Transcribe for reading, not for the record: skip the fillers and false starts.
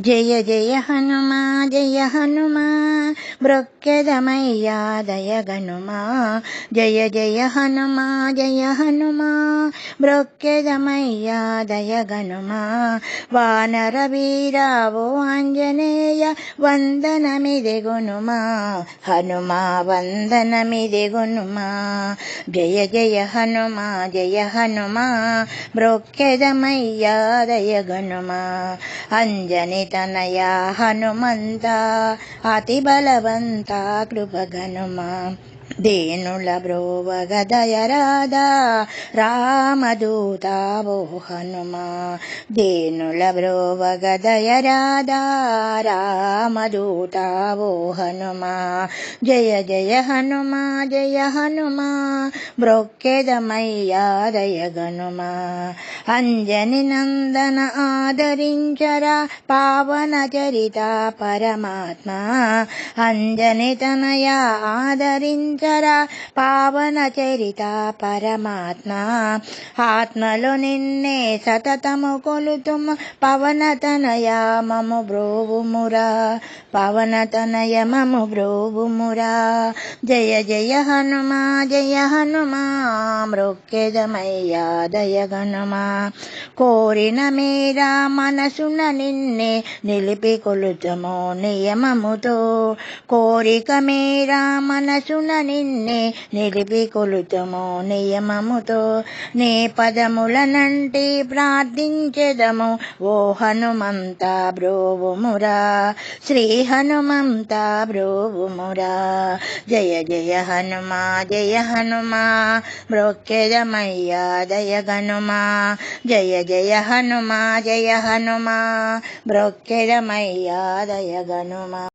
జయ జయ హనుమా జయ హనుమా బ్రొక్కెదమయ్యా దయగనుమా. జయ జయ హనుమా జయ హనుమా బ్రొక్కెదమయ్యా దయగనుమా. వానర వీరావో ఆంజనేయ వందనమిదెగునుమా. హనుమా వందనమిదెగునుమా. జయ జయ హనుమా జయ హనుమా బ్రొక్కెదమయ్యా దయగనుమా. అంజని తనయ హనుమంత అతి బలవంత కృపగనుమా. దేనుల బ్రోవగ దయరాధా రామదూత ఓ హనుమా. దేనుల బ్రోవగ దయరాధా రామదూత ఓ హనుమా. జయ జయ హనుమా జయ హనుమా బ్రొక్కెదమయ్యా దయగనుమా. అంజని నందన ఆదరించరా పావన చరిత పరమాత్మ. అంజని తనయ ఆదరించరా పావన చరిత పరమాత్మ. ఆత్మలో నిన్నే సతతము కొలుతుము పవన తనయ మము బ్రోవుమురా. పవన తనయ మము బ్రోవుమురా. జయ జయ హనుమా జయ హనుమా మ్రొక్కెదమయ్యా దయగనుమా. కోరిన మేరా మనసున నిన్నే నిలిపి కొలుతుము నియమముతో. కోరిక మేరా మనసున నిన్నే నిలిపి కొలుతుము నియమముతో. నీ పదములనంటి ప్రార్థించెదము ఓ హనుమంత బ్రోవుమురా. శ్రీ హనుమంత బ్రోవుమురా. జయ జయ హనుమా జయ హనుమా బ్రొక్కెదమయ్యా దయగనుమా. జయ జయ హనుమా జయ హనుమా బ్రొక్కెదమయ్యా దయగనుమా.